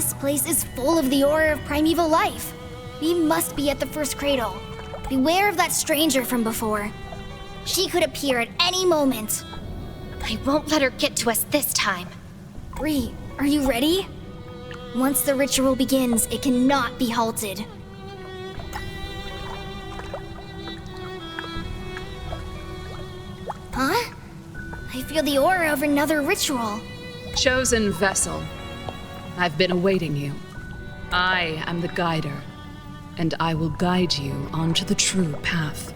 This place is full of the aura of primeval life. We must be at the first cradle. Beware of that stranger from before. She could appear at any moment. I won't let her get to us this time. Bree, are you ready? Once the ritual begins, it cannot be halted. Huh? I feel the aura of another ritual. Chosen vessel, I've been awaiting you. I am the guider, and I will guide you onto the true path.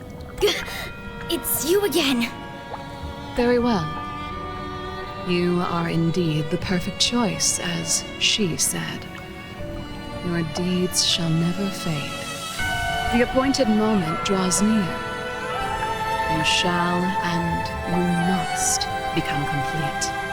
It's you again. Very well. You are indeed the perfect choice, as she said. Your deeds shall never fade. The appointed moment draws near. You shall and you must become complete.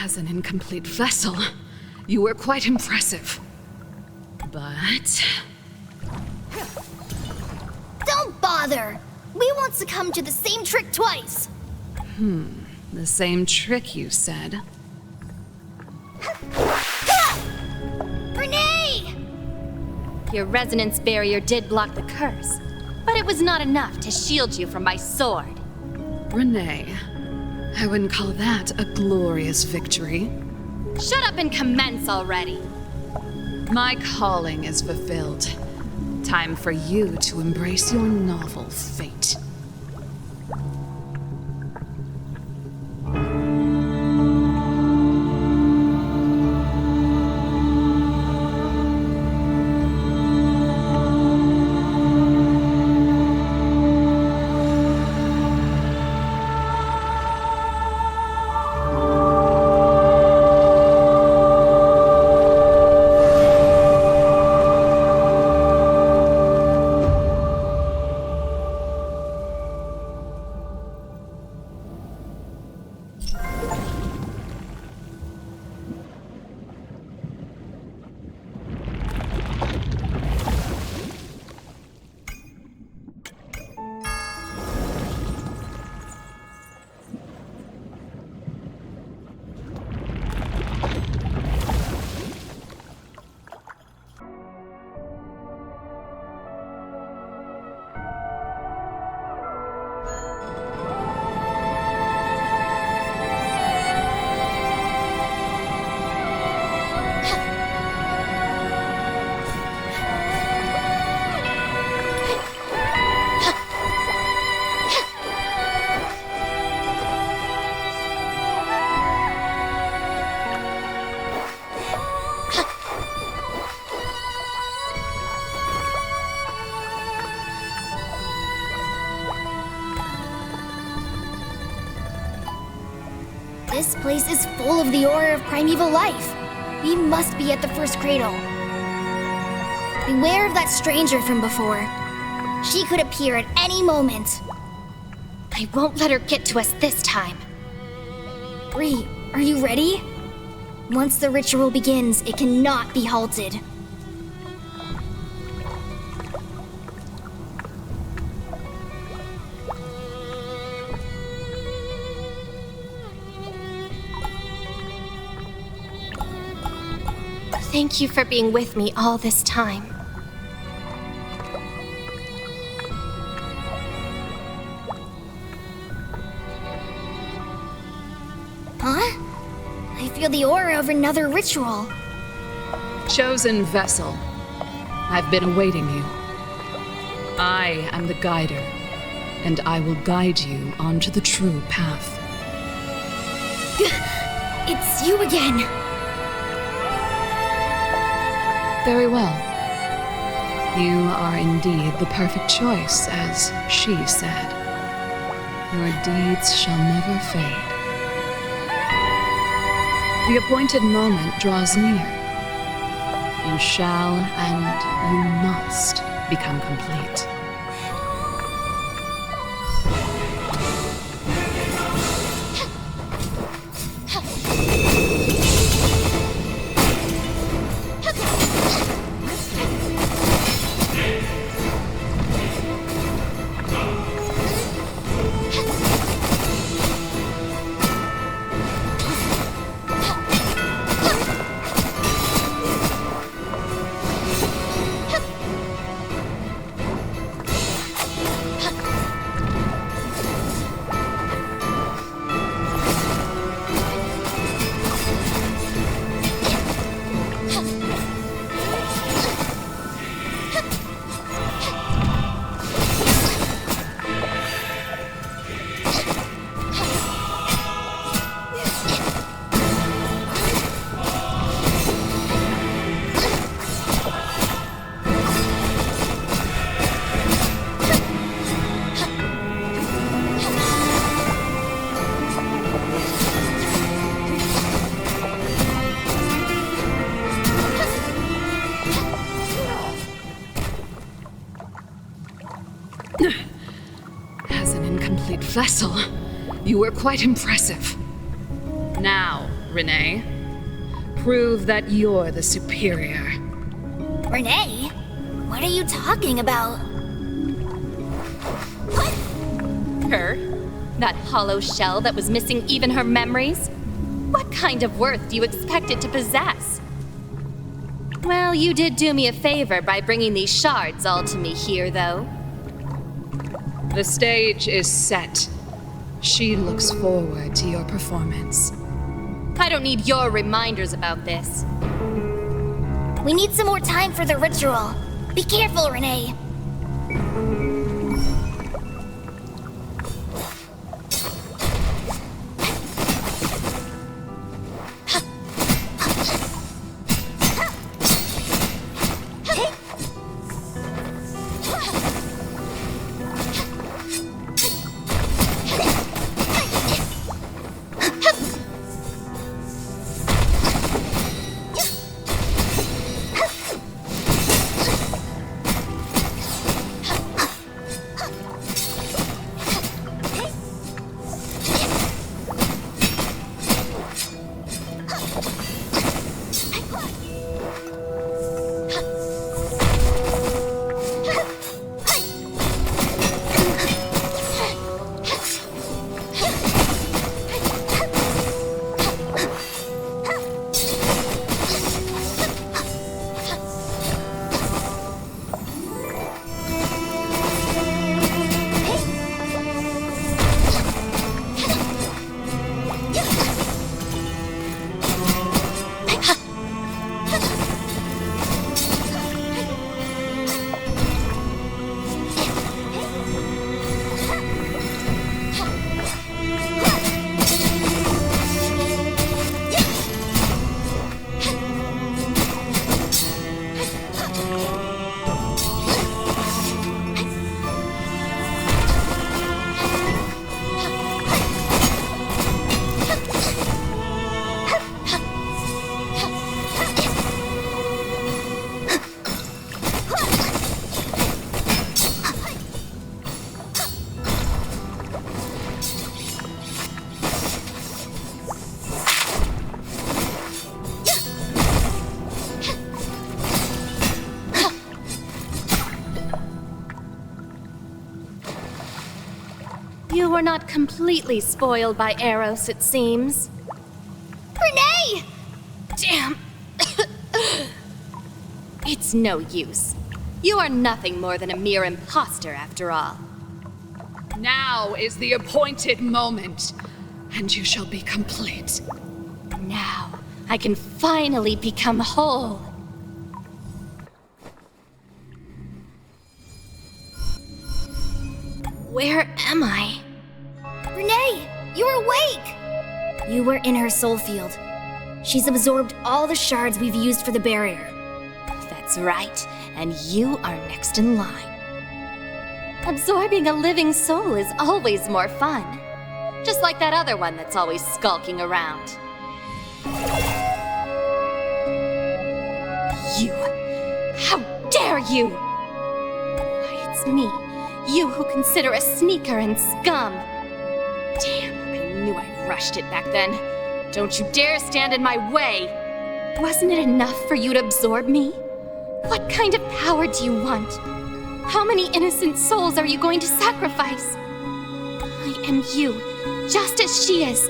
As an incomplete vessel, you were quite impressive. But... Don't bother! We won't succumb to the same trick twice! the same trick, you said. Renee! Your resonance barrier did block the curse, but it was not enough to shield you from my sword. Renee, I wouldn't call that a glorious victory. Shut up and commence already. My calling is fulfilled. Time for you to embrace your novel fate. This place is full of the aura of primeval life. We must be at the first cradle. Beware of that stranger from before. She could appear at any moment. I won't let her get to us this time. Bree, are you ready? Once the ritual begins, it cannot be halted. Thank you for being with me all this time. Huh? I feel the aura of another ritual. Chosen vessel, I've been awaiting you. I am the guider, and I will guide you onto the true path. It's you again. Very well. You are indeed the perfect choice, as she said. Your deeds shall never fade. The appointed moment draws near. You shall and you must become complete. As an incomplete vessel, you were quite impressive. Now, Renee, prove that you're the superior. Renee? What are you talking about? Her? That hollow shell that was missing even her memories? What kind of worth do you expect it to possess? Well, you did do me a favor by bringing these shards all to me here, though. The stage is set. She looks forward to your performance. I don't need your reminders about this. We need some more time for the ritual. Be careful, Renee. You were not completely spoiled by Eros, it seems. Renee! Damn! It's no use. You are nothing more than a mere imposter, after all. Now is the appointed moment, and you shall be complete. Now. I can finally become whole. Where am I? Renee, you're awake! You were in her soul field. She's absorbed all the shards we've used for the barrier. That's right, and you are next in line. Absorbing a living soul is always more fun. Just like that other one that's always skulking around. You! How dare you! Why, it's me. You who consider a sneaker and scum. Damn, I knew I rushed it back then. Don't you dare stand in my way! Wasn't it enough for you to absorb me? What kind of power do you want? How many innocent souls are you going to sacrifice? I am you, just as she is.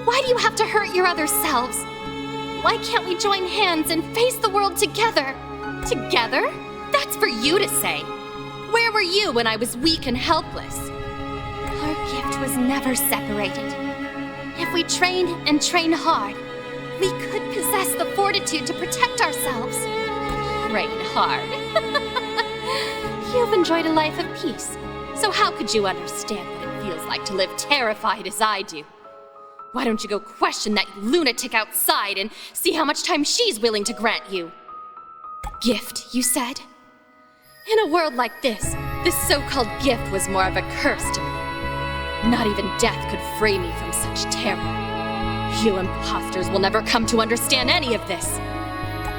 Why do you have to hurt your other selves? Why can't we join hands and face the world together? Together? That's for you to say. Where were you when I was weak and helpless? Our gift was never separated. If we train and train hard, we could possess the fortitude to protect ourselves. Train hard. You've enjoyed a life of peace, so how could you understand what it feels like to live terrified as I do? Why don't you go question that lunatic outside and see how much time she's willing to grant you? Gift, you said? In a world like this so-called gift was more of a curse to me. Not even death could free me from such terror. You imposters will never come to understand any of this.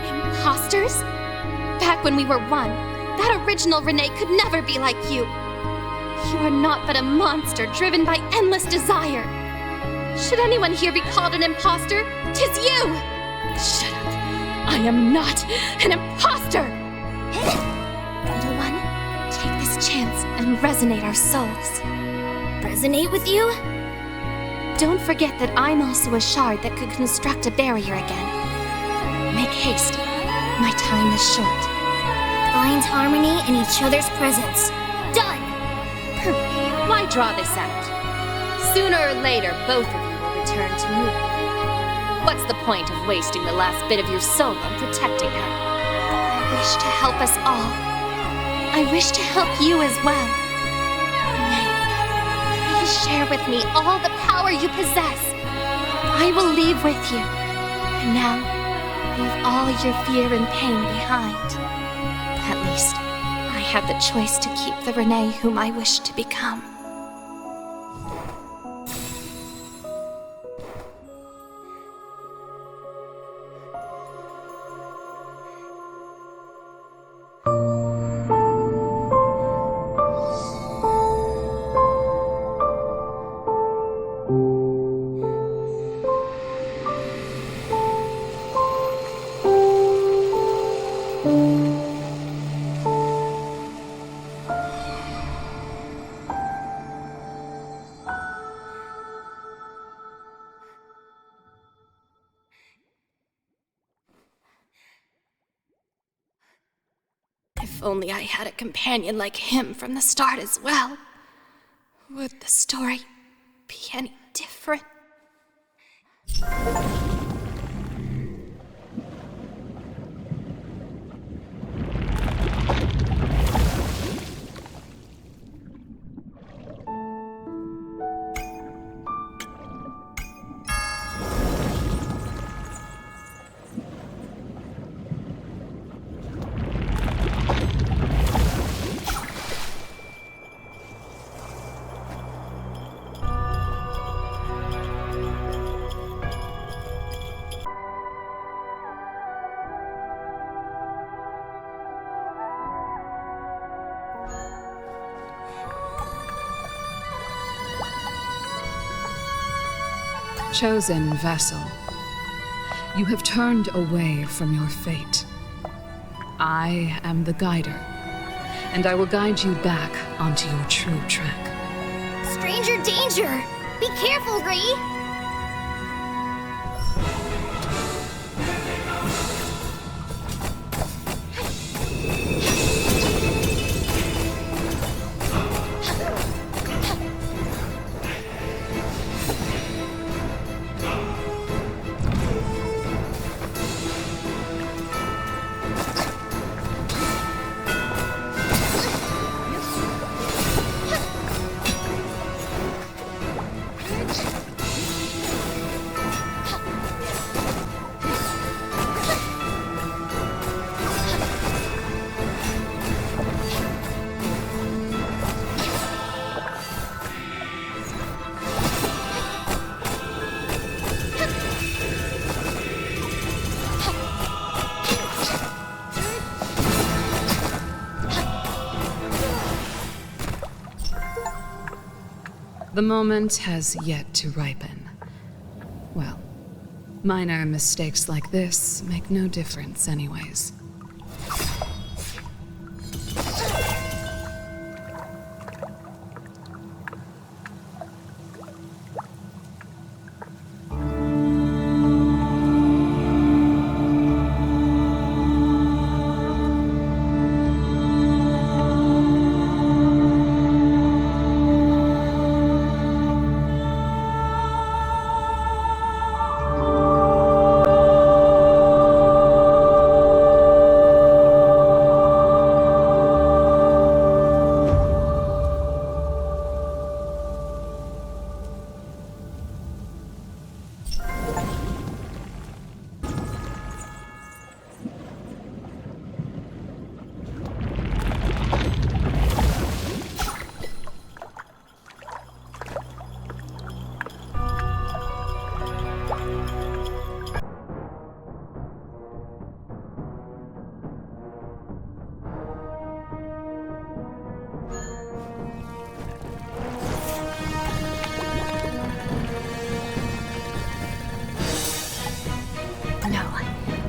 Imposters? Back when we were one, that original Renee could never be like you. You are not but a monster driven by endless desire. Should anyone here be called an imposter, 'tis you! Shut up. I am not an imposter! Little one, take this chance and resonate our souls. Resonate with you? Don't forget that I'm also a shard that could construct a barrier again. Make haste. My time is short. Find harmony in each other's presence. Done! Why draw this out? Sooner or later, both of you will return to me. What's the point of wasting the last bit of your soul on protecting her? I wish to help us all. I wish to help you as well. Nay, please share with me all the power you possess. I will leave with you. And now, leave all your fear and pain behind. At least, I have the choice to keep the Renee whom I wish to become. If only I had a companion like him from the start as well. Would the story be any different? Chosen vessel, you have turned away from your fate. I am the guider, and I will guide you back onto your true track. Stranger danger! Be careful, Ree! The moment has yet to ripen. Well, minor mistakes like this make no difference anyways.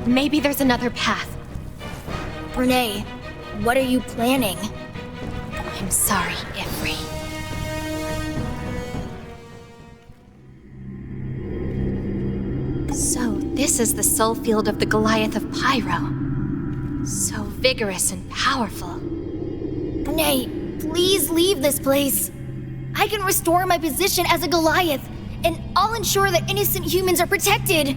Maybe there's another path. Renee, what are you planning? I'm sorry, Ifri. So, this is the soul field of the Goliath of Pyro. So vigorous and powerful. Renee, please leave this place. I can restore my position as a Goliath, and I'll ensure that innocent humans are protected.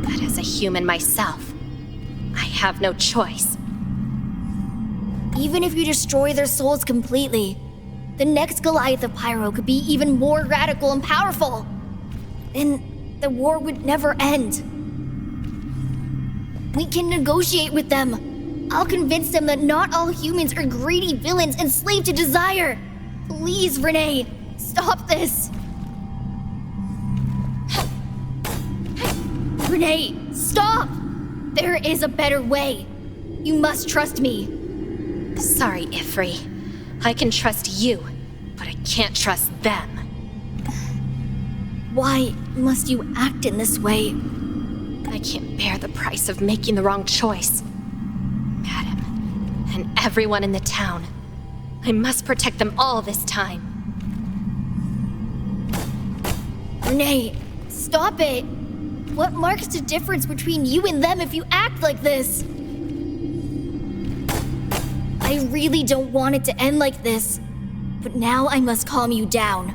But as a human myself, I have no choice. Even if you destroy their souls completely, the next Goliath of Pyro could be even more radical and powerful. Then the war would never end. We can negotiate with them. I'll convince them that not all humans are greedy villains enslaved to desire. Please, Renee, stop this. Renee, stop! There is a better way. You must trust me. Sorry, Ifri. I can trust you, but I can't trust them. Why must you act in this way? I can't bear the price of making the wrong choice. Madam, and everyone in the town. I must protect them all this time. Renee, stop it! What marks the difference between you and them if you act like this? I really don't want it to end like this, but now I must calm you down.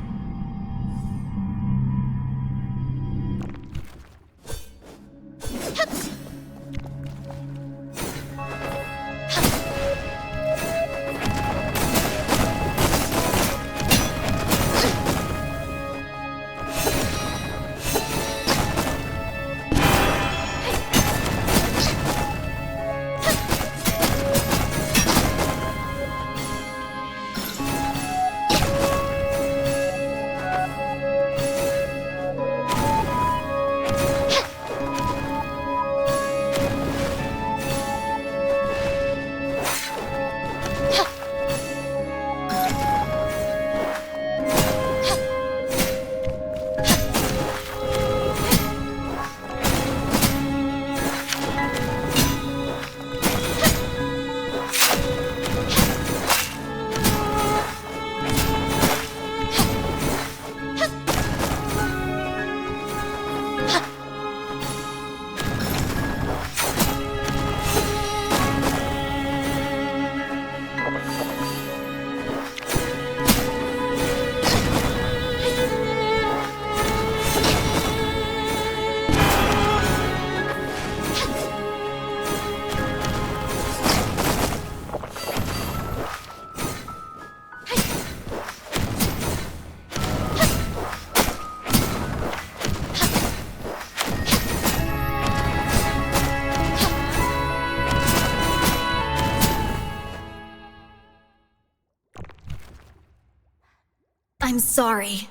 I'm sorry.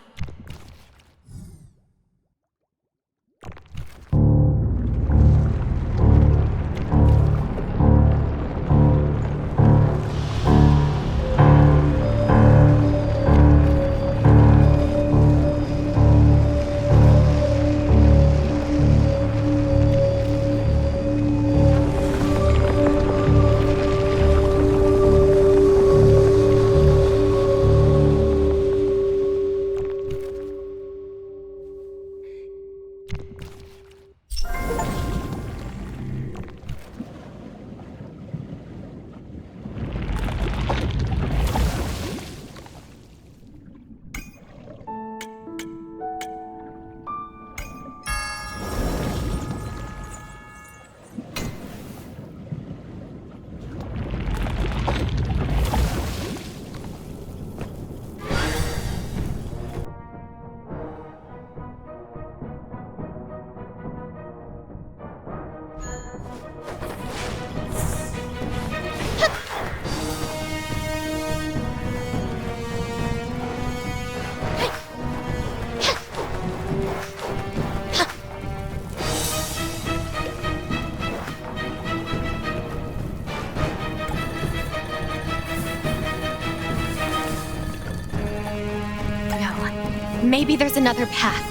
maybe there's another path.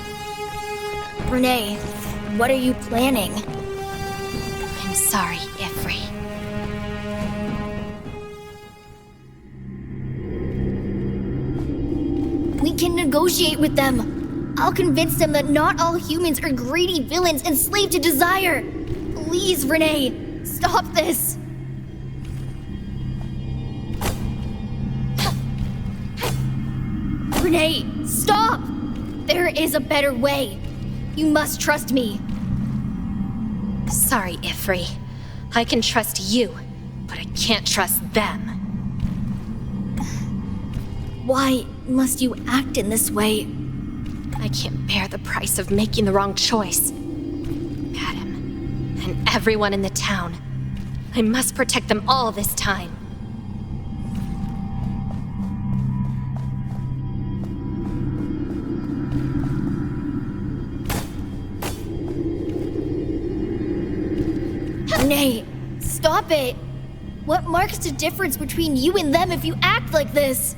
Renee, what are you planning? I'm sorry, Ifri. We can negotiate with them. I'll convince them that not all humans are greedy villains enslaved to desire. Please, Renee, stop this. Renee, stop! There is a better way. You must trust me. Sorry, Ifri. I can trust you, but I can't trust them. Why must you act in this way? I can't bear the price of making the wrong choice. Adam, and everyone in the town. I must protect them all this time. Renee, stop it! What marks the difference between you and them if you act like this?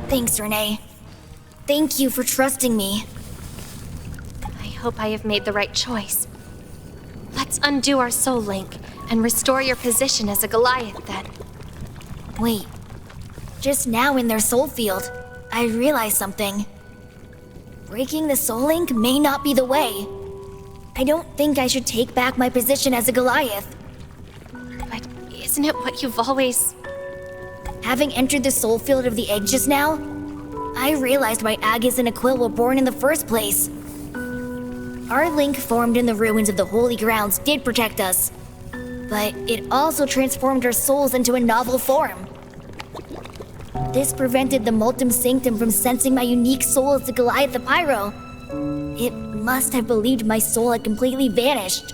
Thanks, Renee. Thank you for trusting me. I hope I have made the right choice. Let's undo our soul link and restore your position as a Goliath then. Wait. Just now in their soul field, I realized something. Breaking the soul link may not be the way. I don't think I should take back my position as a Goliath. But isn't it what you've always... Having entered the soul field of the egg just now, I realized why Agus and Aquil were born in the first place. Our link formed in the ruins of the Holy Grounds did protect us, but it also transformed our souls into a novel form. This prevented the Multum Sanctum from sensing my unique soul as the Goliath of Pyro. It must have believed my soul had completely vanished.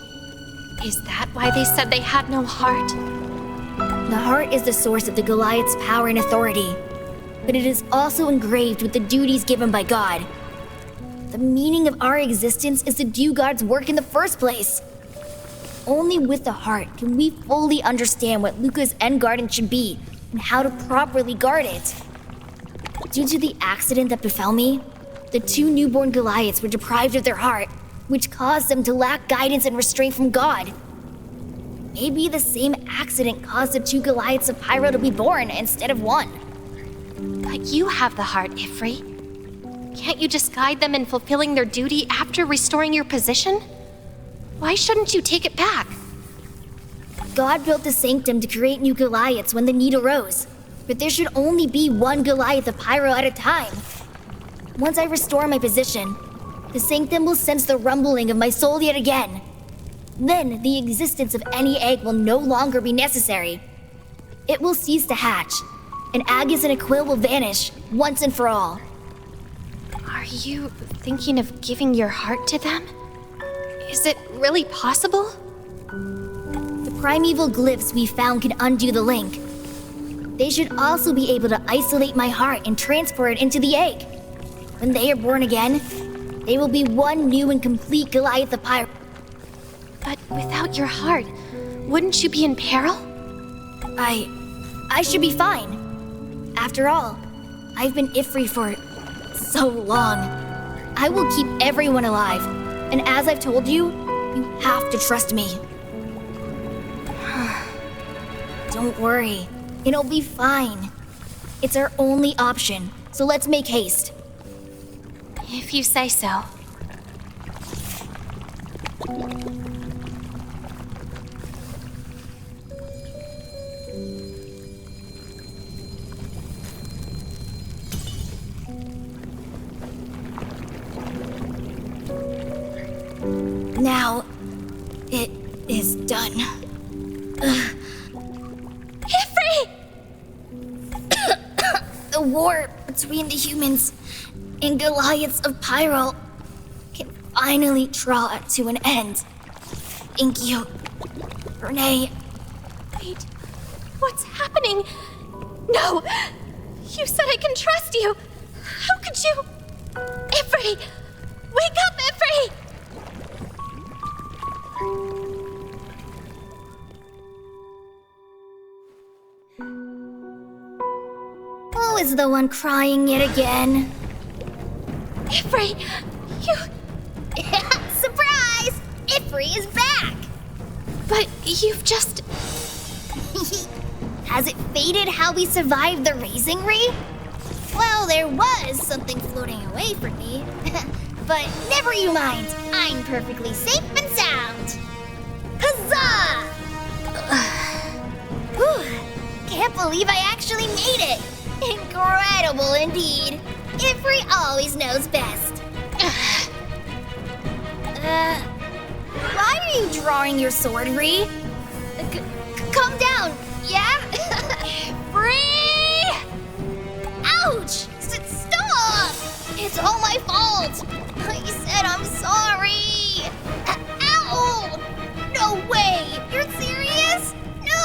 Is that why they said they had no heart? The heart is the source of the Goliath's power and authority, but it is also engraved with the duties given by God. The meaning of our existence is to do God's work in the first place. Only with the heart can we fully understand what Luca's end garden should be and how to properly guard it. Due to the accident that befell me, the two newborn Goliaths were deprived of their heart, which caused them to lack guidance and restraint from God. Maybe the same accident caused the two Goliaths of Pyro to be born instead of one. But you have the heart, Ifri. Can't you just guide them in fulfilling their duty after restoring your position? Why shouldn't you take it back? God built the Sanctum to create new Goliaths when the need arose, but there should only be one Goliath of Pyro at a time. Once I restore my position, the Sanctum will sense the rumbling of my soul yet again. Then the existence of any egg will no longer be necessary. It will cease to hatch, and Agus and Aquil will vanish once and for all. Are you thinking of giving your heart to them? Is it really possible? The primeval glyphs we found can undo the link. They should also be able to isolate my heart and transfer it into the egg. When they are born again, they will be one new and complete Goliath of Pyro. But without your heart, wouldn't you be in peril? I should be fine. After all, I've been Ifri for so long. I will keep everyone alive. And as I've told you, you have to trust me. Don't worry. It'll be fine. It's our only option, so let's make haste. If you say so. Now, it is done. Ifri! The war between the humans and Goliaths of Pyro can finally draw to an end. Thank you, Renee. Wait, what's happening? No! You said I can trust you! How could you? Ifri! Wake up, Ifri! Who is the one crying yet again? Ifri, you... Surprise! Ifri is back! But you've just... Has it faded how we survived the raising ray? Well, there was something floating away from me. But never you mind. I'm perfectly safe and sound. Huzzah! Whew. Can't believe I actually made it. Incredible indeed. Ifri always knows best. Why are you drawing your sword, Ree? Calm down, yeah? Free! Ouch! Stop! It's all my fault. I said I'm sorry. Ow! No way! You're serious? No!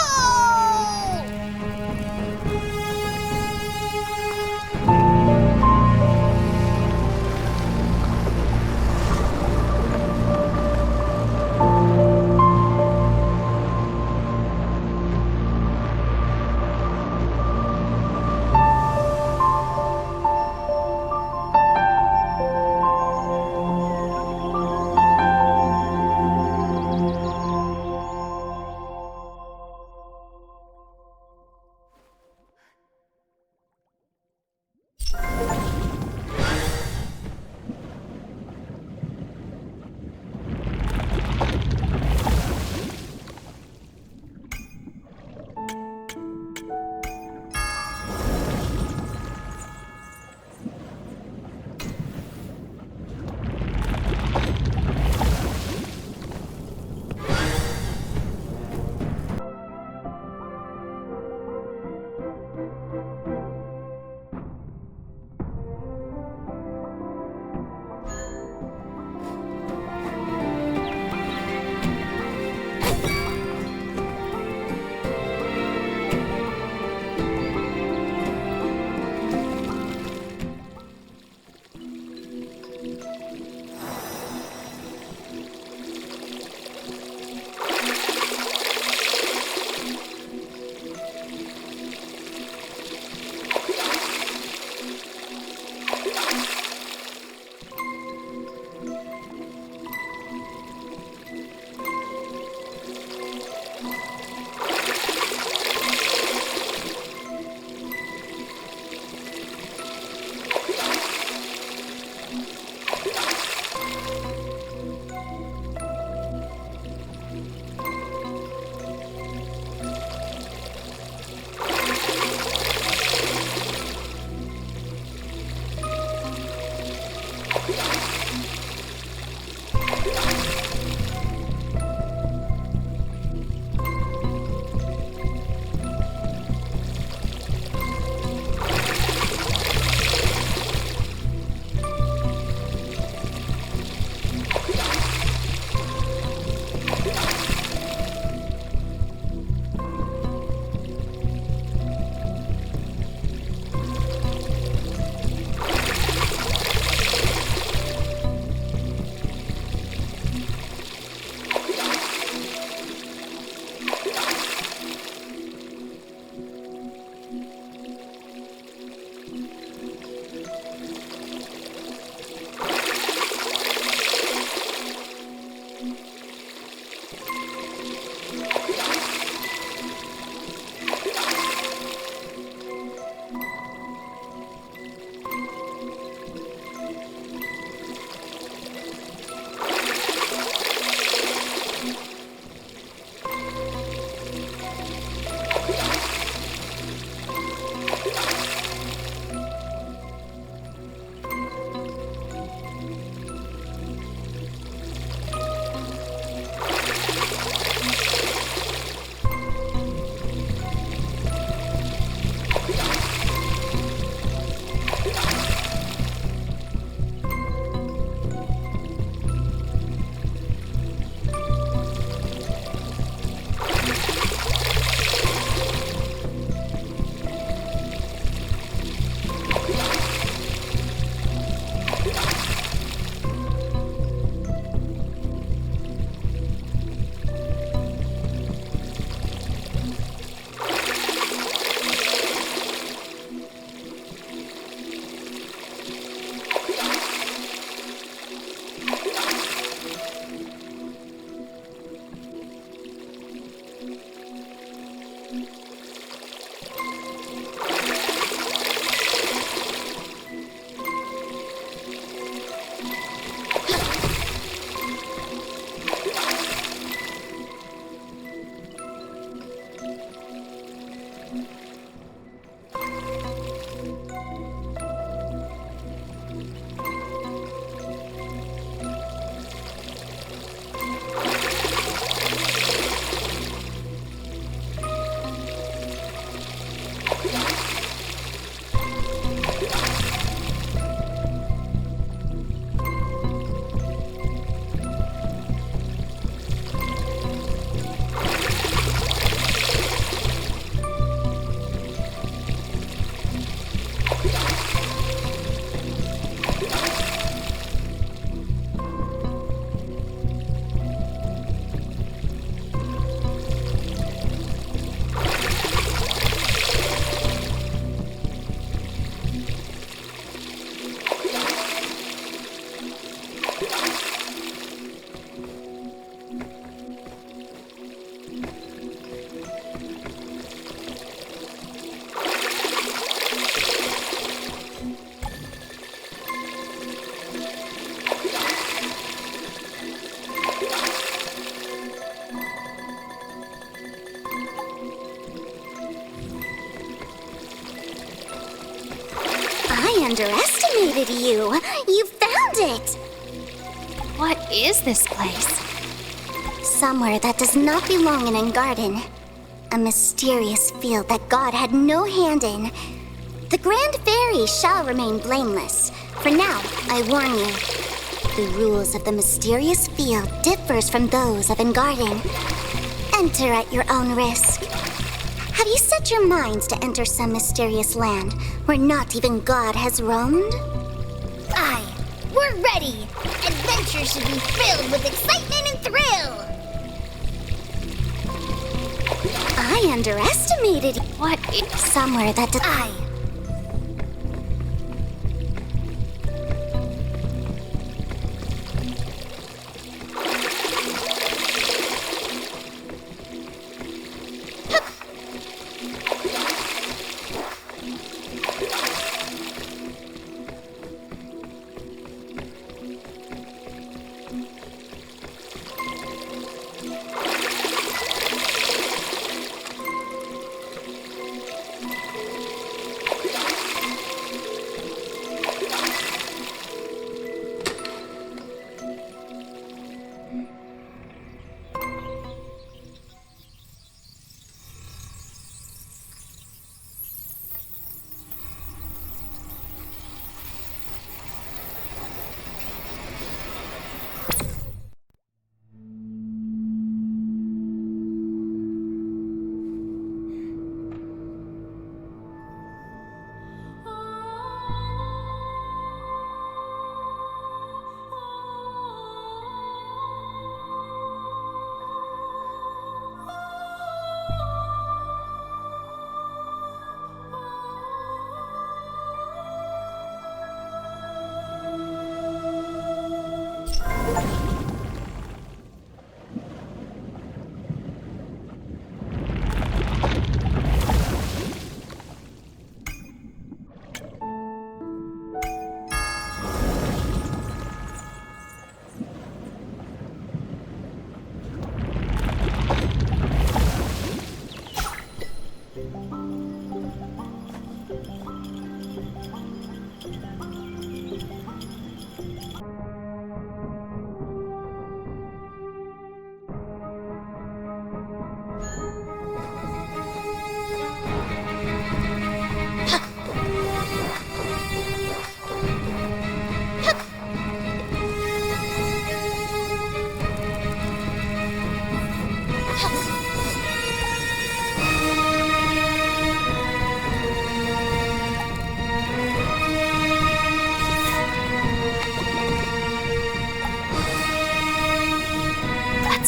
I underestimated you. You found it! What is this place? Somewhere that does not belong in a garden. A mysterious field that God had no hand in. The Grand Fairy shall remain blameless. For now, I warn you. The rules of the mysterious field differs from those of Engarden. Enter at your own risk. Have you set your minds to enter some mysterious land where not even God has roamed? Aye, we're ready. Adventure should be filled with excitement and thrill. I underestimated What is... somewhere that does... Aye.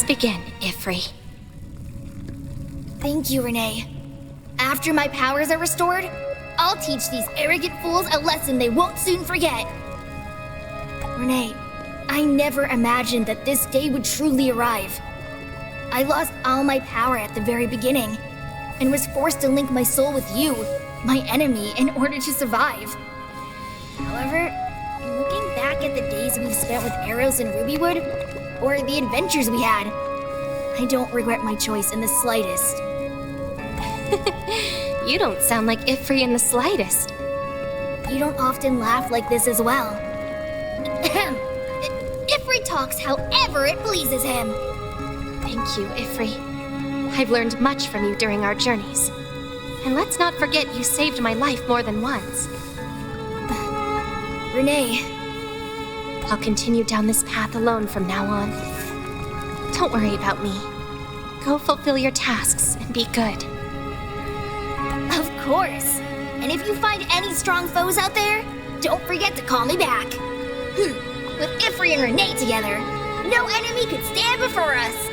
Begin, Ifri. Thank you, Renee. After my powers are restored, I'll teach these arrogant fools a lesson they won't soon forget. Renee, I never imagined that this day would truly arrive. I lost all my power at the very beginning, and was forced to link my soul with you, my enemy, in order to survive. However, looking back at the days we've spent with Eros and Rubywood, or the adventures we had, I don't regret my choice in the slightest. You don't sound like Ifri in the slightest. You don't often laugh like this as well. Ifri talks however it pleases him. Thank you, Ifri. I've learned much from you during our journeys. And let's not forget you saved my life more than once. Renee, I'll continue down this path alone from now on. Don't worry about me. Go fulfill your tasks and be good. of course. And if you find any strong foes out there, don't forget to call me back. With Ifri and Renee together, no enemy could stand before us.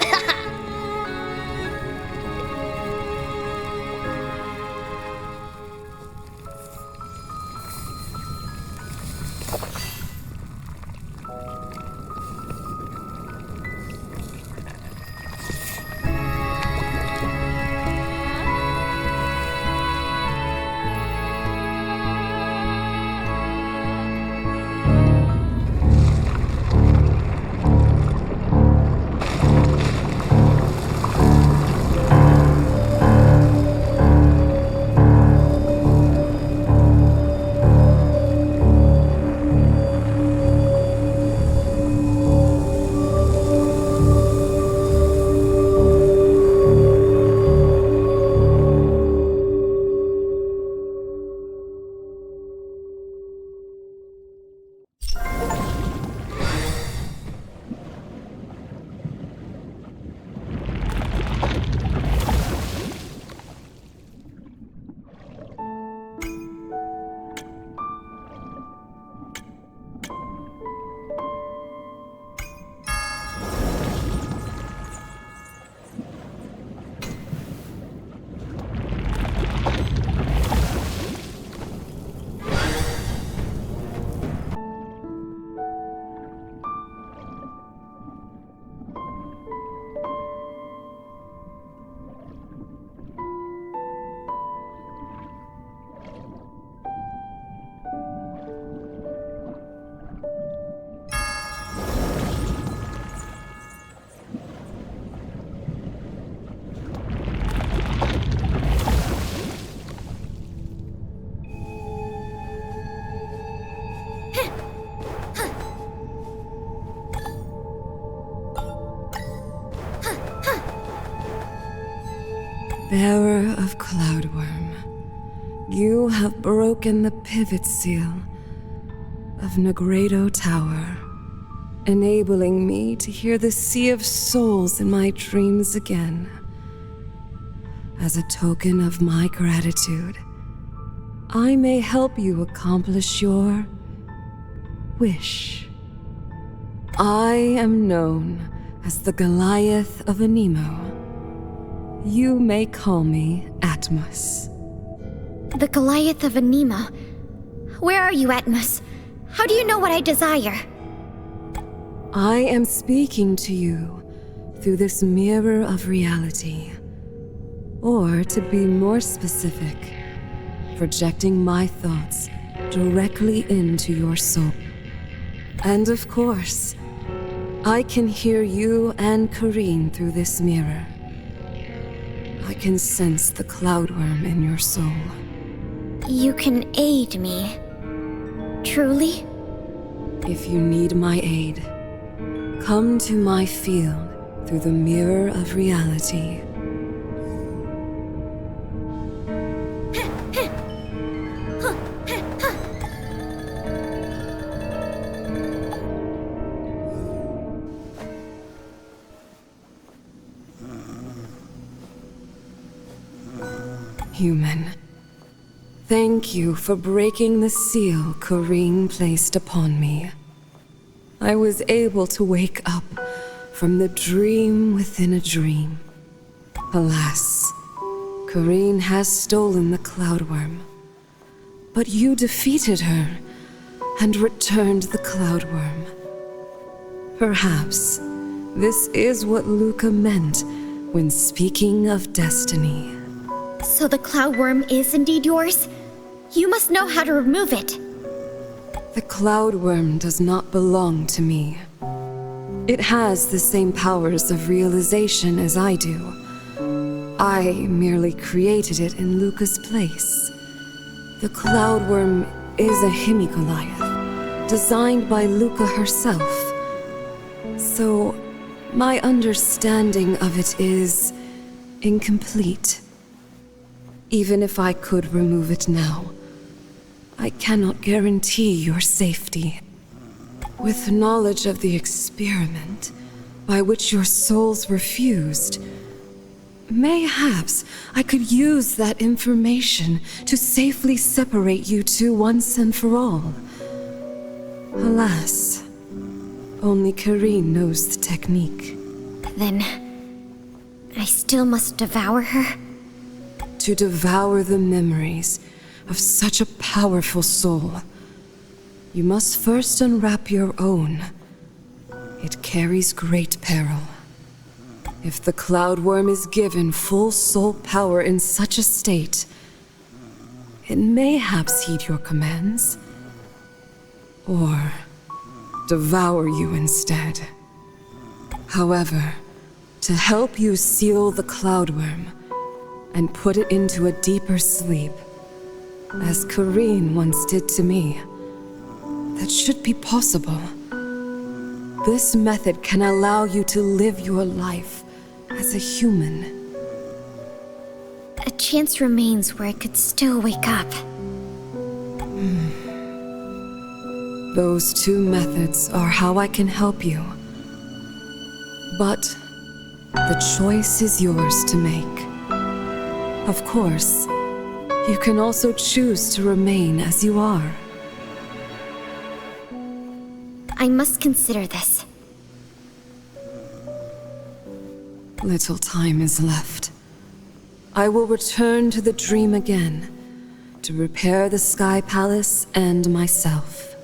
Bearer of Cloudworm, you have broken the pivot seal of Negredo Tower, enabling me to hear the sea of souls in my dreams again. As a token of my gratitude, I may help you accomplish your wish. I am known as the Goliath of Anemo. You may call me Atmos. The Goliath of Anemo. Where are you, Atmos? How do you know what I desire? I am speaking to you through this mirror of reality. Or, to be more specific, projecting my thoughts directly into your soul. And of course, I can hear you and Kareen through this mirror. I can sense the Cloudworm in your soul. You can aid me. Truly? If you need my aid, come to my field through the mirror of reality. Human, thank you for breaking the seal Kareen placed upon me. I was able to wake up from the dream within a dream. Alas, Kareen has stolen the Cloudworm. But you defeated her and returned the Cloudworm. Perhaps this is what Luca meant when speaking of destiny. So the Cloudworm is indeed yours? You must know how to remove it. The Cloudworm does not belong to me. It has the same powers of realization as I do. I merely created it in Luca's place. The Cloudworm is a Hemi-Goliath, designed by Luca herself. So, my understanding of it is incomplete. Even if I could remove it now, I cannot guarantee your safety. With knowledge of the experiment by which your souls were fused, mayhaps I could use that information to safely separate you two once and for all. Alas, only Kareen knows the technique. Then, I still must devour her? To devour the memories of such a powerful soul, you must first unwrap your own. It carries great peril. If the Cloudworm is given full soul power in such a state, it mayhaps heed your commands, or devour you instead. However, to help you seal the Cloudworm and put it into a deeper sleep, as Kareen once did to me, that should be possible. This method can allow you to live your life as a human. A chance remains where I could still wake up. Those two methods are how I can help you. But the choice is yours to make. Of course, you can also choose to remain as you are. I must consider this. Little time is left. I will return to the dream again, to repair the Sky Palace and myself.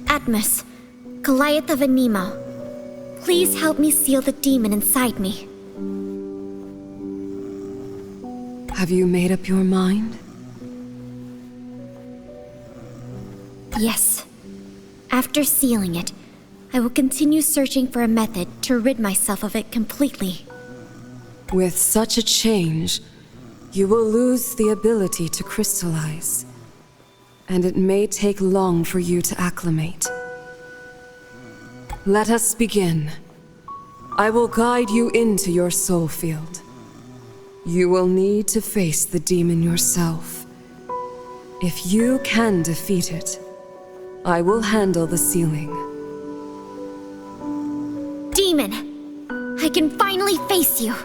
Atmos, Goliath of Anemo, please help me seal the demon inside me. Have you made up your mind? Yes. After sealing it, I will continue searching for a method to rid myself of it completely. With such a change, you will lose the ability to crystallize, and it may take long for you to acclimate. Let us begin. I will guide you into your soul field. You will need to face the demon yourself. If you can defeat it, I will handle the sealing. Demon, I can finally face you.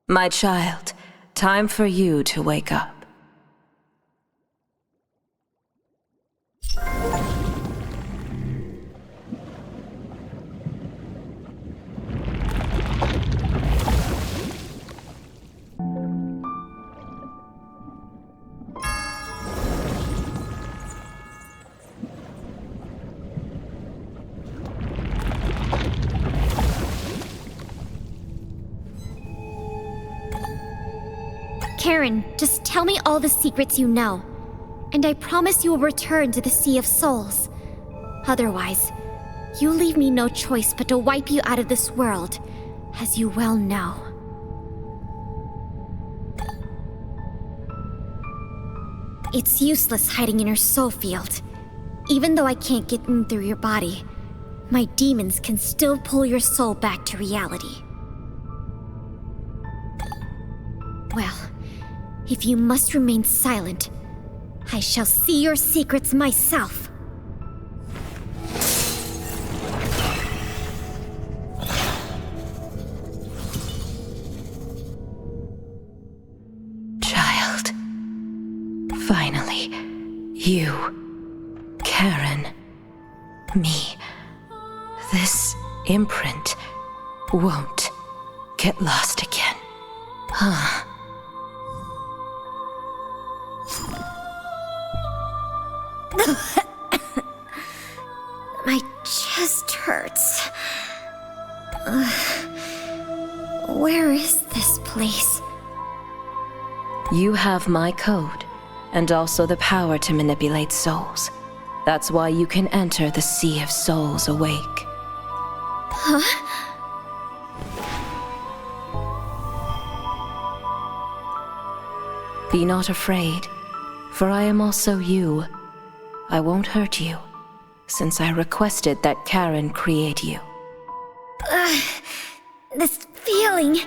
My child, time for you to wake up. Karen, just tell me all the secrets you know, and I promise you will return to the Sea of Souls. Otherwise, you leave me no choice but to wipe you out of this world, as you well know. It's useless hiding in your soul field. Even though I can't get in through your body, my demons can still pull your soul back to reality. Well, if you must remain silent, I shall see your secrets myself. Child. Finally. You. Karen. Me. This imprint won't get lost again. Huh. My chest hurts. Where is this place? You have my code, and also the power to manipulate souls. That's why you can enter the Sea of Souls awake. Huh? Be not afraid, for I am also you. I won't hurt you, since I requested that Karen create you. This feeling...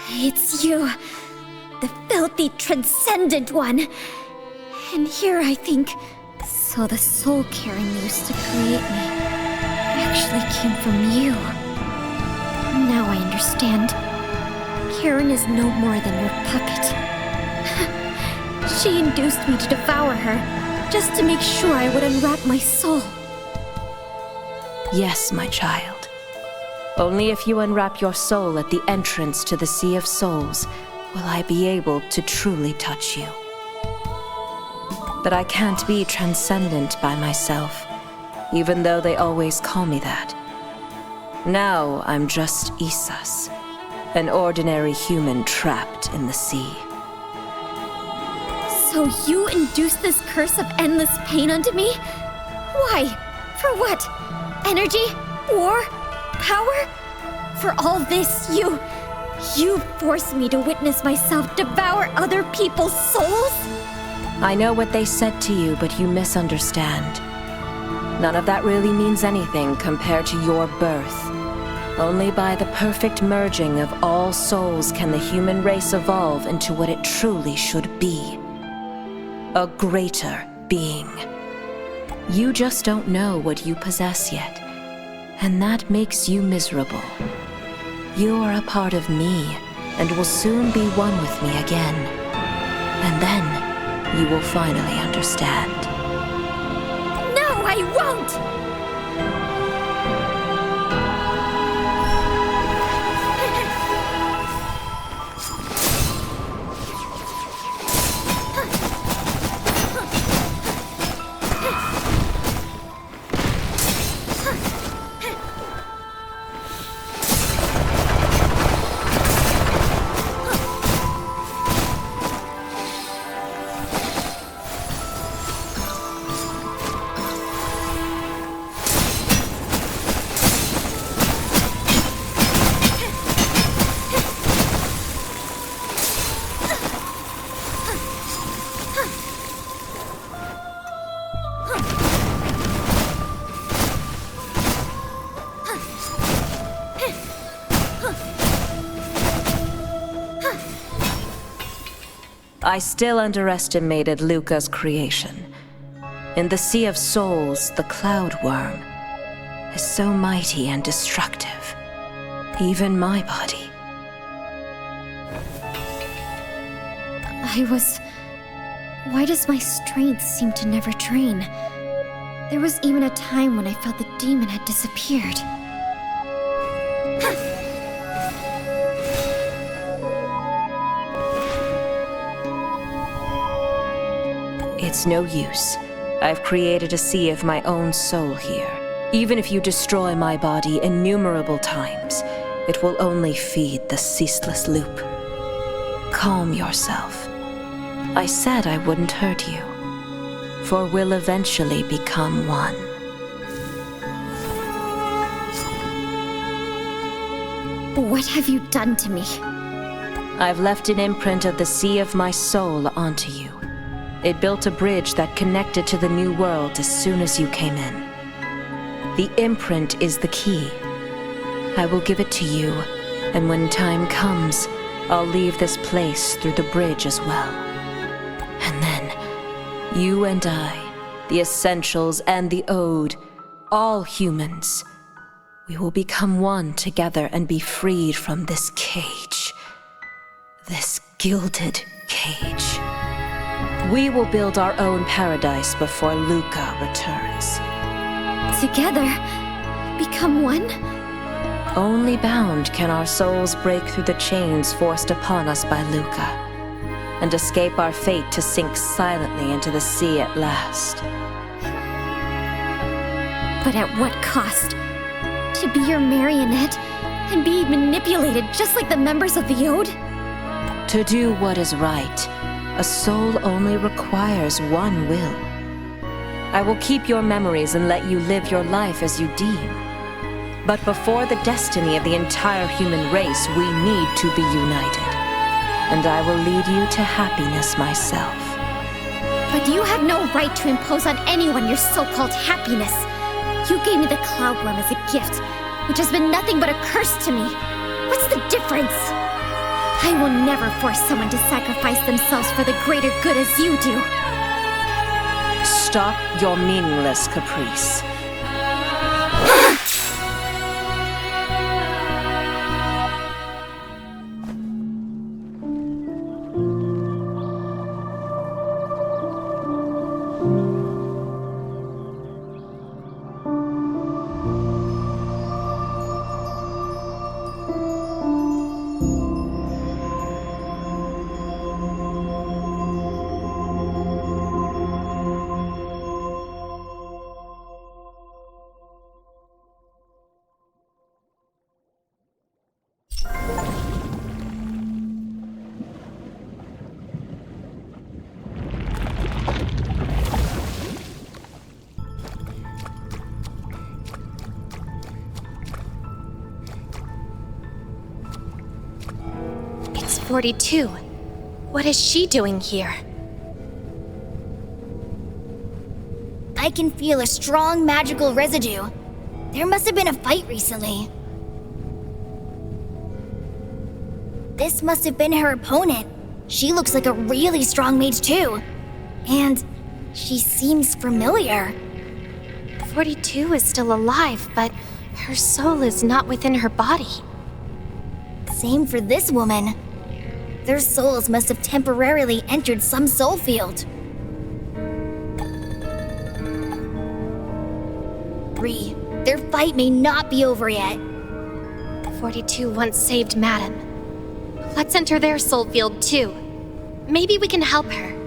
It's you. The filthy, transcendent one. And here I think... So the soul Karen used to create me actually came from you. Now I understand. Karen is no more than your puppet. She induced me to devour her, just to make sure I would unwrap my soul. Yes, my child. Only if you unwrap your soul at the entrance to the Sea of Souls will I be able to truly touch you. But I can't be transcendent by myself, even though they always call me that. Now I'm just Isas, an ordinary human trapped in the sea. So you induced this curse of endless pain unto me? Why? For what? Energy? War? Power? For all this, you forced me to witness myself devour other people's souls? I know what they said to you, but you misunderstand. None of that really means anything compared to your birth. Only by the perfect merging of all souls can the human race evolve into what it truly should be. A greater being. You just don't know what you possess yet, and that makes you miserable. You are a part of me, and will soon be one with me again. And then, you will finally understand. No, I won't! I still underestimated Luca's creation. In the Sea of Souls, the Cloud Worm is so mighty and destructive. Even my body. Why does my strength seem to never drain? There was even a time when I felt the demon had disappeared. It's no use. I've created a sea of my own soul here. Even if you destroy my body innumerable times, it will only feed the ceaseless loop. Calm yourself. I said I wouldn't hurt you, for we'll eventually become one. What have you done to me? I've left an imprint of the sea of my soul onto you. It built a bridge that connected to the new world as soon as you came in. The imprint is the key. I will give it to you, and when time comes, I'll leave this place through the bridge as well. And then, you and I, the Essentials and the Ode, all humans, we will become one together and be freed from this cage. This gilded cage. We will build our own paradise before Luca returns. Together? Become one? Only bound can our souls break through the chains forced upon us by Luca, and escape our fate to sink silently into the sea at last. But at what cost? To be your marionette and be manipulated just like the members of the Ode? To do what is right, a soul only requires one will. I will keep your memories and let you live your life as you deem. But before the destiny of the entire human race, we need to be united. And I will lead you to happiness myself. But you have no right to impose on anyone your so-called happiness. You gave me the Cloud Worm as a gift, which has been nothing but a curse to me. What's the difference? I will never force someone to sacrifice themselves for the greater good as you do. Stop your meaningless caprice. It's 42. What is she doing here? I can feel a strong magical residue. There must have been a fight recently. This must have been her opponent. She looks like a really strong mage too. And she seems familiar. 42 is still alive, but her soul is not within her body. Same for this woman. Their souls must have temporarily entered some soul field. 3. Their fight may not be over yet. 42 once saved Madam. Let's enter their soul field too. Maybe we can help her.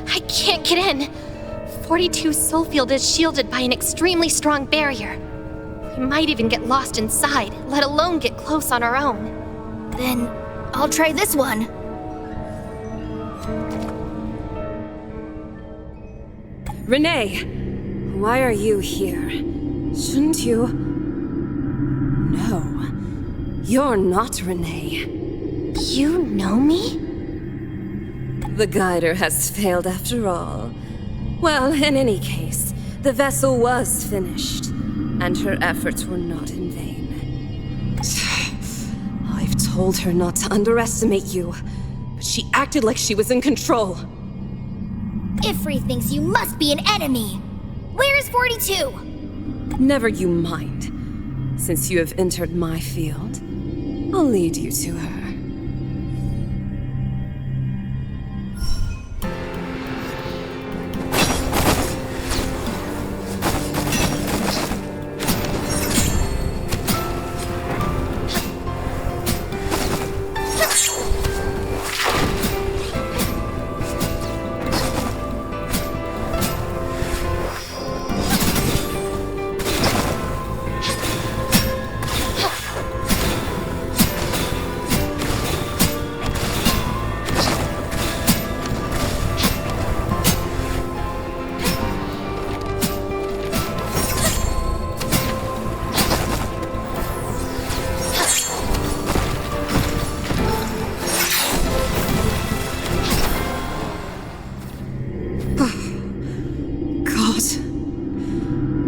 I can't get in. 42's soul field is shielded by an extremely strong barrier. We might even get lost inside, let alone get close on our own. Then I'll try this one. Renee, why are you here? Shouldn't you? No, you're not Renee. You know me? The guider has failed after all. Well, in any case, the vessel was finished, and her efforts were not in vain. I've told her not to underestimate you, but she acted like she was in control. Ifri thinks you must be an enemy. Where is 42? Never you mind. Since you have entered my field, I'll lead you to her.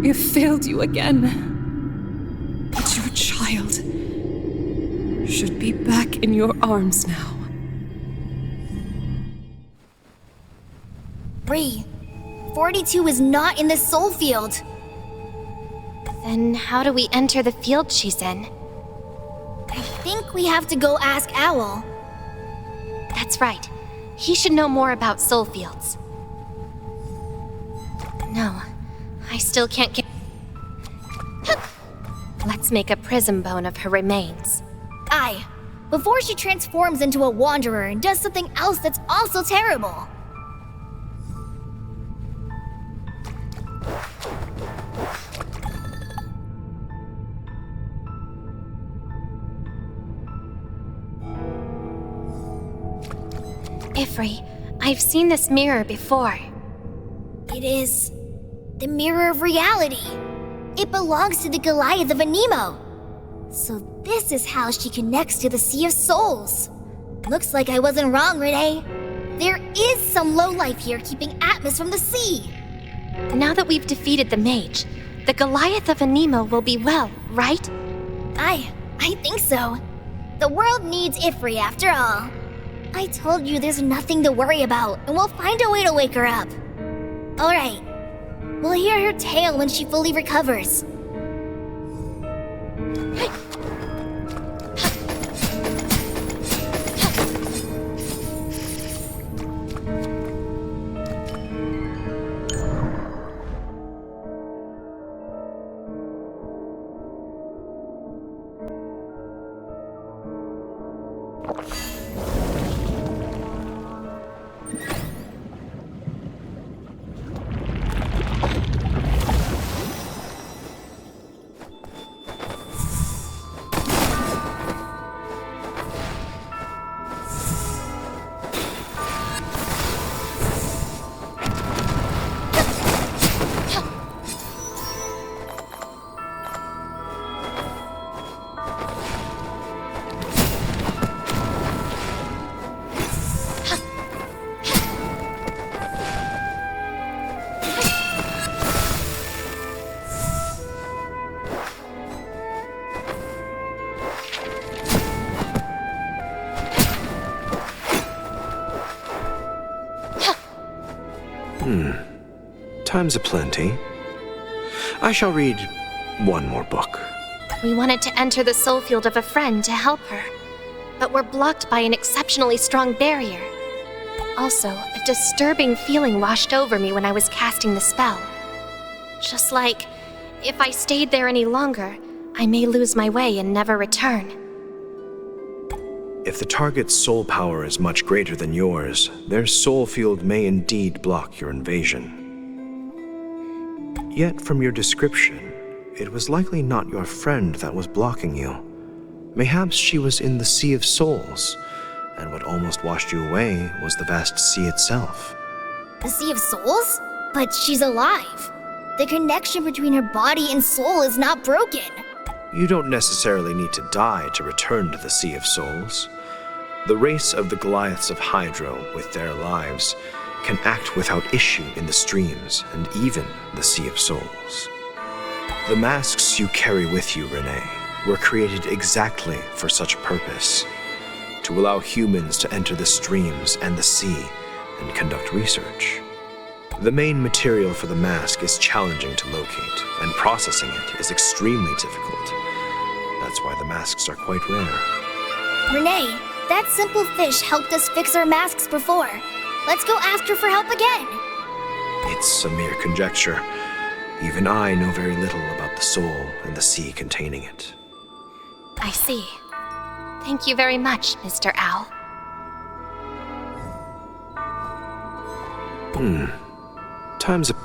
I failed you again. But your child should be back in your arms now. Bree, 42 is not in the soul field. Then how do we enter the field she's in? I think we have to go ask Owl. That's right. He should know more about soul fields. No, I still can't get... Let's make a prism bone of her remains. Aye, before she transforms into a wanderer and does something else that's also terrible. Ifri, I've seen this mirror before. It is the mirror of reality. It belongs to the Goliath of Anemo. So this is how she connects to the Sea of Souls. Looks like I wasn't wrong, Renee. There is some lowlife here keeping Atmos from the sea. Now that we've defeated the mage, the Goliath of Anemo will be well, right? I think so. The world needs Ifri after all. I told you there's nothing to worry about, and we'll find a way to wake her up. Alright. We'll hear her tale when she fully recovers. Time's aplenty. I shall read one more book. We wanted to enter the soul field of a friend to help her, but we're blocked by an exceptionally strong barrier. Also, a disturbing feeling washed over me when I was casting the spell. Just like, if I stayed there any longer, I may lose my way and never return. If the target's soul power is much greater than yours, their soul field may indeed block your invasion. Yet from your description, it was likely not your friend that was blocking you. Mayhaps she was in the Sea of Souls, and what almost washed you away was the vast sea itself. The Sea of Souls? But she's alive. The connection between her body and soul is not broken. You don't necessarily need to die to return to the Sea of Souls. The race of the Goliaths of Hydro, with their lives, can act without issue in the streams and even the Sea of Souls. The masks you carry with you, Renee, were created exactly for such a purpose, to allow humans to enter the streams and the sea and conduct research. The main material for the mask is challenging to locate, and processing it is extremely difficult. That's why the masks are quite rare. Renee, that simple fish helped us fix our masks before. Let's go ask her for help again. It's a mere conjecture. Even I know very little about the soul and the sea containing it. I see. Thank you very much, Mr. Owl. Time's a...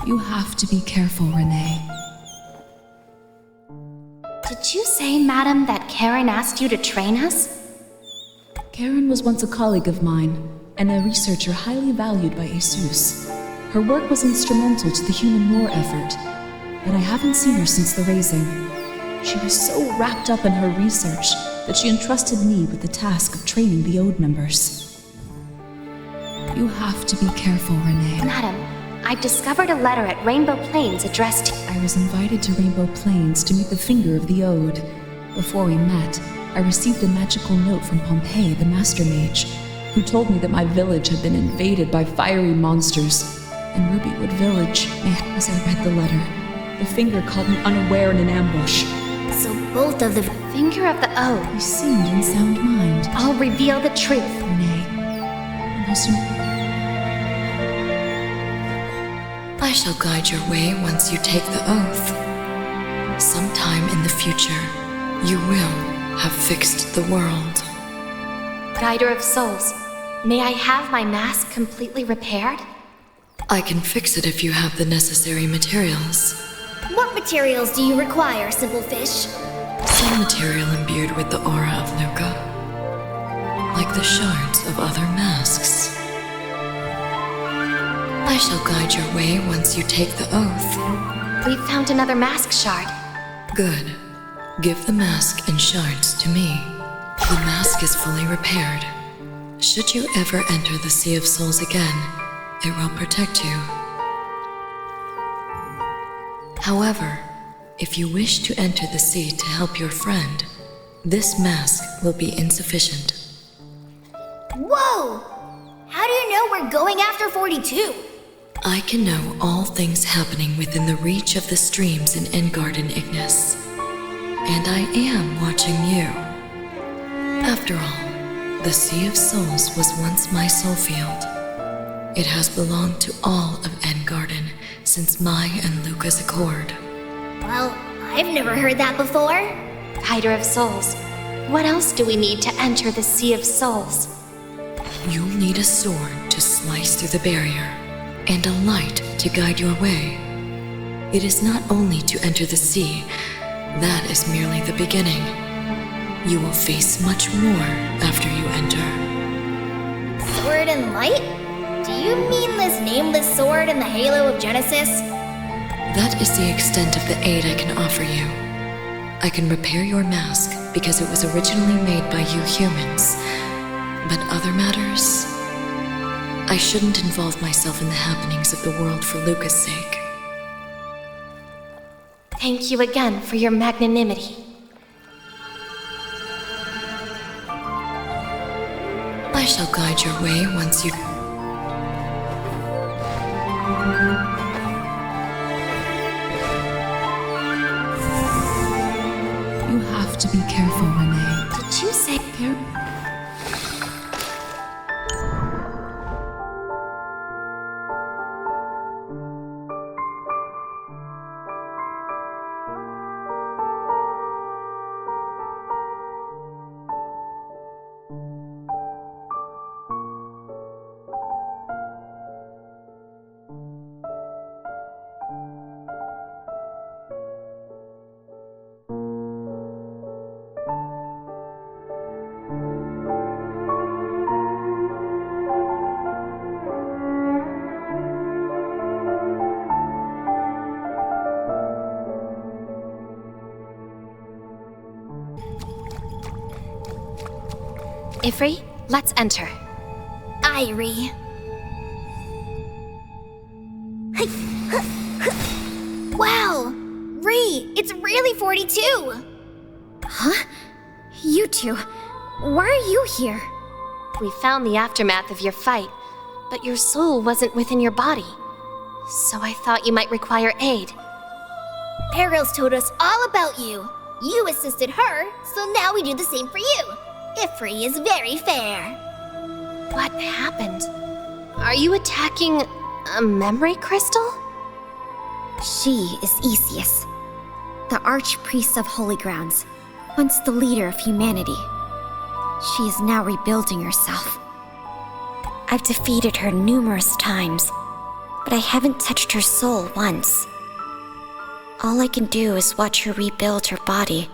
You have to be careful, Renee. Did you say, madam, that Karen asked you to train us? Karen was once a colleague of mine, and a researcher highly valued by Asus. Her work was instrumental to the human war effort, but I haven't seen her since the raising. She was so wrapped up in her research that she entrusted me with the task of training the Ode members. You have to be careful, Renee. Madam, I've discovered a letter at Rainbow Plains addressed to... I was invited to Rainbow Plains to meet the Finger of the Ode. Before we met, I received a magical note from Pompeii, the Master Mage, who told me that my village had been invaded by fiery monsters, and Rubywood Village. As I read the letter, the Finger caught me unaware in an ambush. So both of the... Finger of the Ode. He seemed in sound mind. I'll reveal the truth. Renee, most I shall guide your way once you take the oath. Sometime in the future, you will have fixed the world. Guider of Souls, may I have my mask completely repaired? I can fix it if you have the necessary materials. What materials do you require, Simple Fish? Some material imbued with the aura of Luca, like the shards of other masks. I shall guide your way once you take the oath. We've found another mask shard. Good. Give the mask and shards to me. The mask is fully repaired. Should you ever enter the Sea of Souls again, it will protect you. However, if you wish to enter the sea to help your friend, this mask will be insufficient. Whoa! How do you know we're going after 42? I can know all things happening within the reach of the streams in Engarden, Ignis. And I am watching you. After all, the Sea of Souls was once my soul field. It has belonged to all of Engarden since my and Luca's accord. Well, I've never heard that before. Guider of Souls, what else do we need to enter the Sea of Souls? You'll need a sword to slice through the barrier, and a light to guide your way. It is not only to enter the sea, that is merely the beginning. You will face much more after you enter. Sword and light? Do you mean this nameless sword in the Halo of Genesis? That is the extent of the aid I can offer you. I can repair your mask because it was originally made by you humans. But other matters? I shouldn't involve myself in the happenings of the world for Luca's sake. Thank you again for your magnanimity. I shall guide your way once you... You have to be careful, Renee. Did you say... Ifri, let's enter. Irie. Wow! Ree, it's really 42! Huh? You two, why are you here? We found the aftermath of your fight, but your soul wasn't within your body. So I thought you might require aid. Perils told us all about you. You assisted her, so now we do the same for you. Ifri is very fair. What happened? Are you attacking a memory crystal? She is Isius, the Archpriest of Holy Grounds, once the leader of humanity. She is now rebuilding herself. I've defeated her numerous times, but I haven't touched her soul once. All I can do is watch her rebuild her body,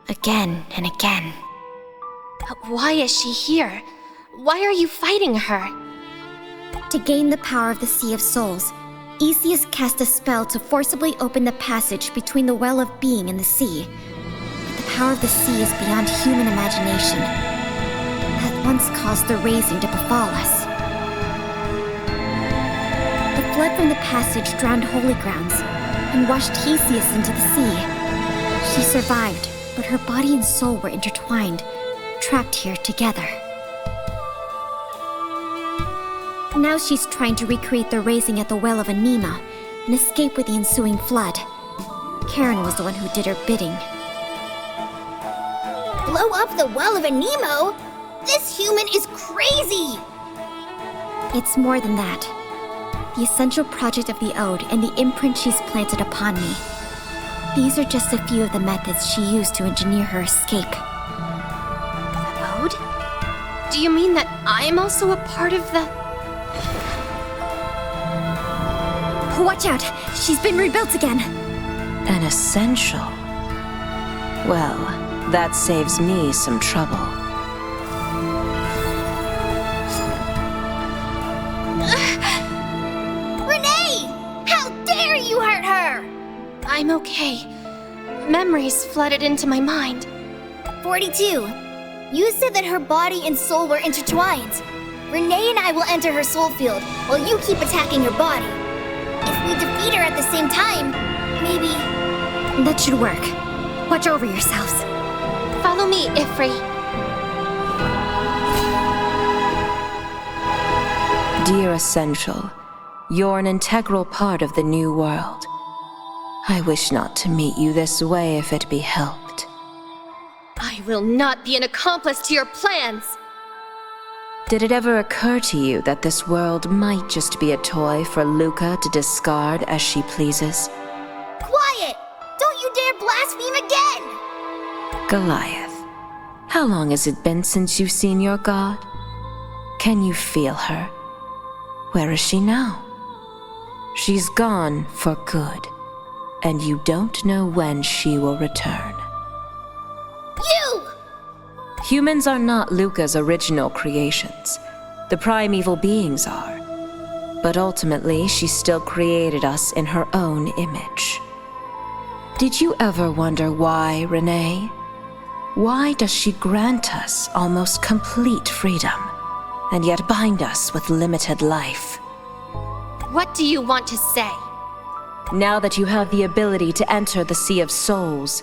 again and again. But why is she here? Why are you fighting her? To gain the power of the Sea of Souls, Isius cast a spell to forcibly open the passage between the Well of Being and the sea. But the power of the sea is beyond human imagination. That once caused the raising to befall us. The flood from the passage drowned Holy Grounds and washed Theseus into the sea. She survived, but her body and soul were intertwined, trapped here together. Now she's trying to recreate the raising at the Well of Anima and escape with the ensuing flood. Karen was the one who did her bidding. Blow up the Well of Anemo? This human is crazy! It's more than that. The essential project of the Ode and the imprint she's planted upon me. These are just a few of the methods she used to engineer her escape. The Ode? Do you mean that I'm also a part of the... Watch out! She's been rebuilt again! An essential? Well, that saves me some trouble. Renee! How dare you hurt her! I'm okay. Memories flooded into my mind. 42. You said that her body and soul were intertwined. Renee and I will enter her soul field while you keep attacking her body. If we defeat her at the same time, maybe... That should work. Watch over yourselves. Follow me, Ifri. Dear Essential, you're an integral part of the new world. I wish not to meet you this way if it be helped. I will not be an accomplice to your plans. Did it ever occur to you that this world might just be a toy for Luca to discard as she pleases? Quiet! Don't you dare blaspheme again! Goliath, how long has it been since you've seen your god? Can you feel her? Where is she now? She's gone for good, and you don't know when she will return. You! Humans are not Luca's original creations. The primeval beings are. But ultimately, she still created us in her own image. Did you ever wonder why, Renee? Why does she grant us almost complete freedom, and yet bind us with limited life? What do you want to say? Now that you have the ability to enter the Sea of Souls,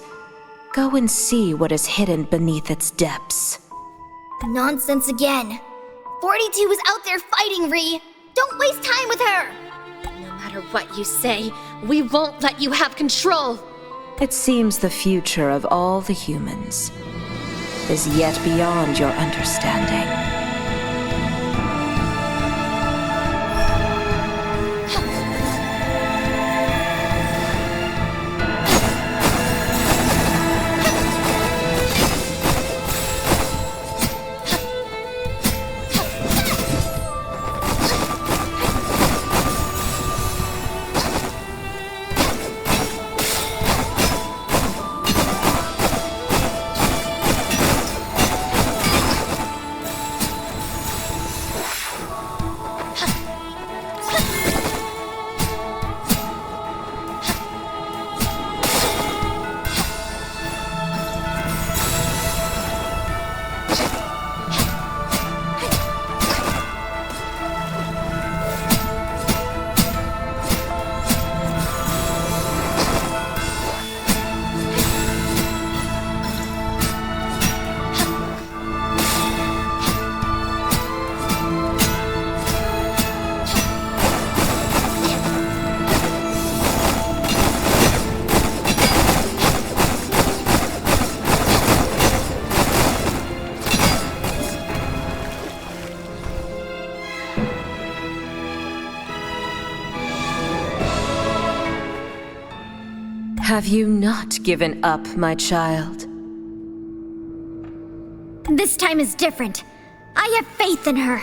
go and see what is hidden beneath its depths. Nonsense again. 42 is out there fighting, Ree. Don't waste time with her. No matter what you say, we won't let you have control. It seems the future of all the humans is yet beyond your understanding. Have you not given up, my child? This time is different. I have faith in her.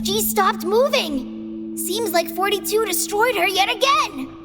She stopped moving. Seems like 42 destroyed her yet again.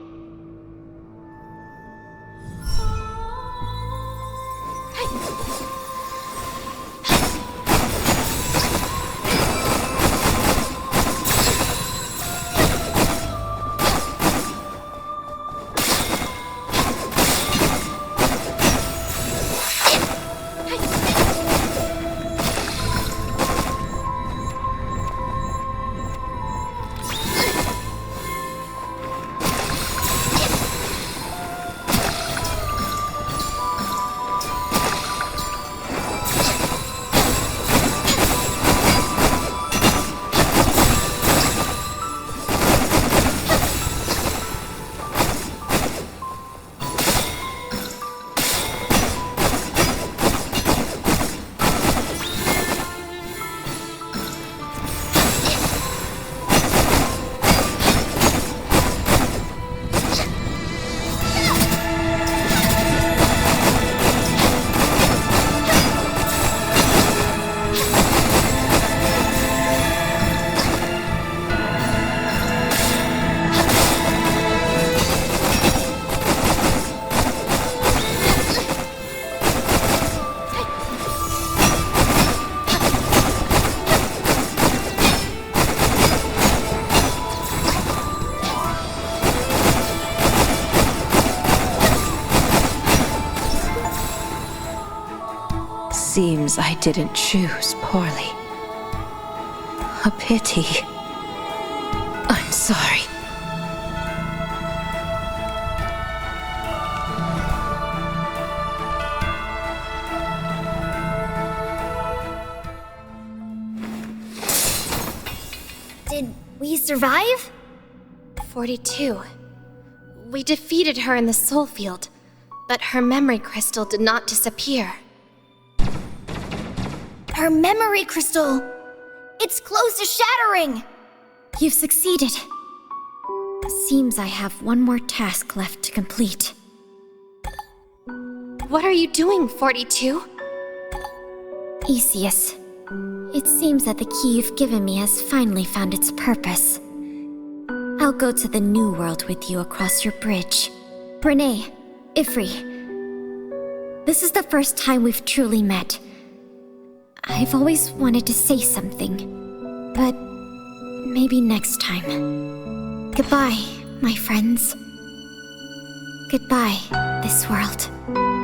seems I didn't choose poorly. A pity. I'm sorry. Did we survive? 42. We defeated her in the soul field, but her memory crystal did not disappear. Her memory crystal! It's close to shattering! You've succeeded. Seems I have one more task left to complete. What are you doing, 42? Easius, it seems that the key you've given me has finally found its purpose. I'll go to the new world with you across your bridge. Renee, Ifri, this is the first time we've truly met. I've always wanted to say something, but maybe next time. Goodbye, my friends. Goodbye, this world.